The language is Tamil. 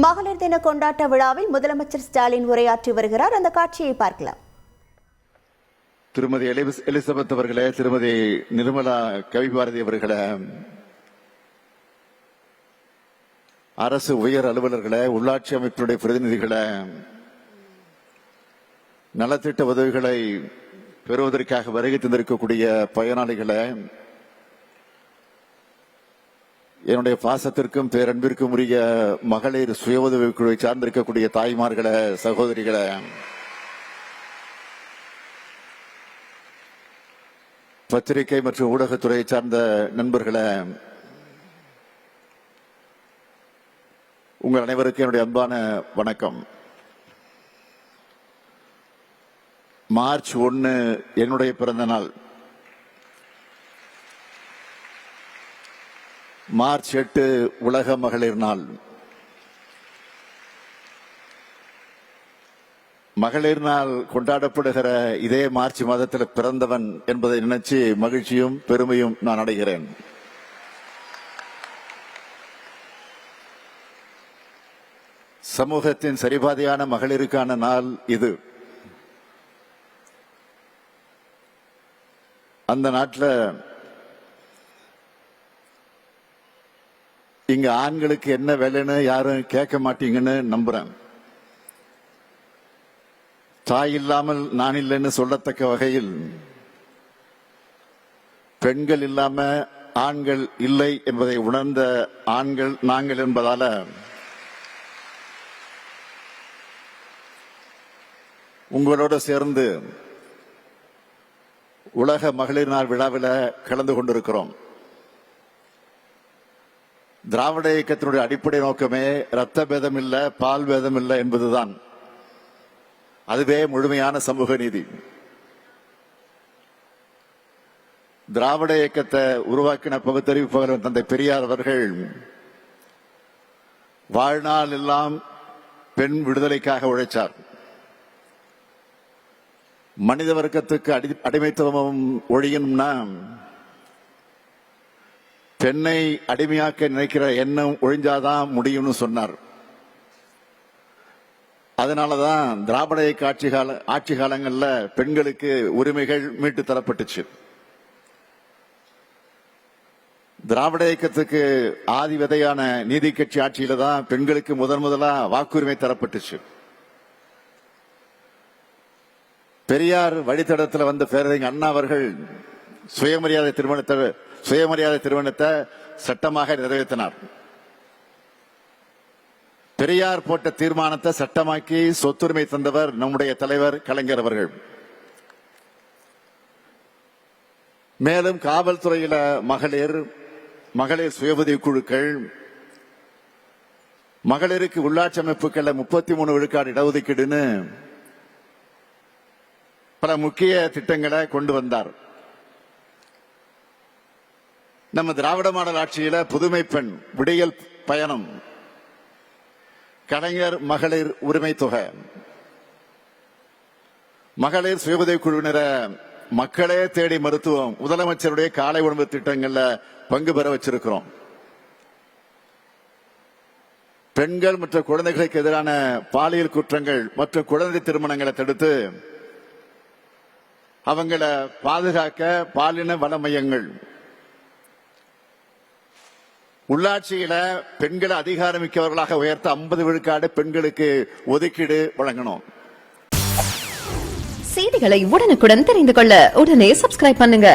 மகளிர் தின கொண்டாட்ட விழாவில் முதலமைச்சர் ஸ்டாலின் உரையாற்றி வருகிறார். அந்த காட்சியை பார்க்கலாம். திருமதி எலிசபெத் அவர்களே, திருமதி நிர்மலா கவிபாரதி அவர்களே, அரசு உயர் அலுவலர்களே, உள்ளாட்சி அமைப்பினுடைய பிரதிநிதிகளே, நலத்திட்ட உதவிகளை பெறுவதற்காக வருகை தந்திருக்கக்கூடிய பயனாளிகளே, என்னுடைய பாசத்திற்கும் பேரன்பிற்கும் உரிய மகளிர் சுய உதவி குழுவை சார்ந்திருக்கக்கூடிய தாய்மார்களே, சகோதரிகளே, பத்திரிகை மற்றும் ஊடகத்துறையை சார்ந்த நண்பர்களே, உங்கள் அனைவருக்கும் என்னுடைய அன்பான வணக்கம். மார்ச் 1 என்னுடைய பிறந்த நாள். மார்ச் 8 உலக மகளிர் நாள். மகளிர் நாள் கொண்டாடப்படுகிற இதே மார்ச் மாதத்தில் பிறந்தவன் என்பதை நினைச்சு மகிழ்ச்சியும் பெருமையும் நான் அடைகிறேன். சமூகத்தின் சரிபாதையான மகளிருக்கான நாள் இது. அந்த நாட்டில் இங்க ஆண்களுக்கு என்ன வேலைன்னு யாரும் கேட்க மாட்டீங்கன்னு நம்புறேன். தாய் இல்லாமல் நான் இல்லைன்னு சொல்லத்தக்க வகையில் பெண்கள் இல்லாம ஆண்கள் இல்லை என்பதை உணர்ந்த ஆண்கள் நாங்கள் என்பதால உங்களோடு சேர்ந்து உலக மகளிர் நாள் விழாவில் கலந்து கொண்டிருக்கிறோம். திராவிட இயக்கத்தினுடைய அடிப்படை நோக்கமே ரத்த பேதம் இல்ல, பால் பேதம் இல்ல என்பதுதான். அதுவே முழுமையான சமூக நீதி. திராவிட இயக்கத்தை உருவாக்கின பகுத்தறிவிப்பாளர் தந்தை பெரியார் அவர்கள் வாழ்நாள் எல்லாம் பெண் விடுதலைக்காக உழைச்சார். மனித வர்க்கத்துக்கு அடிமைத்துவம் ஒழியணும்னா பெண்ணை அடிமையாக்க நினைக்கிற எண்ணம் ஒழிஞ்சாதான் முடியும்னு சொன்னார். அதனாலதான் திராவிட இயக்க ஆட்சி காலங்கள்ல பெண்களுக்கு உரிமைகள் மீட்டு தரப்பட்டுச்சு. திராவிட இயக்கத்துக்கு ஆதி விதையான நீதி கட்சி ஆட்சியில தான் பெண்களுக்கு முதலா வாக்குரிமை தரப்பட்டுச்சு. பெரியார் வழித்தடத்தில் வந்த பேரறிஞர் அண்ணா அவர்கள் சுயமரியாதை திருமணத்தை சட்டமாக நிறைவேற்றினார். பெரியார் போட்ட தீர்மானத்தை சட்டமாக்கி சொத்துரிமை தந்தவர் நம்முடைய தலைவர் கலைஞர் அவர்கள். மேலும் காவல்துறையில மகளிர் சுய உதவி குழுக்கள், மகளிருக்கு உள்ளாட்சி அமைப்புகள்ல 33 விழுக்காடு இடஒதுக்கீடுன்னு பல முக்கிய திட்டங்களை கொண்டு வந்தார். நம்ம திராவிட மாடல் ஆட்சியில புதுமை பெண் விடியல் பயணம், கலைஞர் மகளிர் உரிமை தொகை, மகளிர் சுய உதவி குழுவினரை மக்களே தேடி மருத்துவம், முதலமைச்சருடைய காலை உணவு திட்டங்கள்ல பங்கு பெற வச்சிருக்கிறோம். பெண்கள் மற்றும் குழந்தைகளுக்கு எதிரான பாலியல் குற்றங்கள் மற்றும் குழந்தை திருமணங்களை தடுத்து அவங்களை பாதுகாக்க பாலின வள மையங்கள், உள்ளாட்சியில பெண்களை அதிகாரமிக்கவர்களாக உயர்த்த 50 விழுக்காடு பெண்களுக்கு ஒதுக்கீடு வழங்கணும். செய்திகளை உடனுக்குடன் தெரிந்து கொள்ள உடனே சப்ஸ்கிரைப் பண்ணுங்க.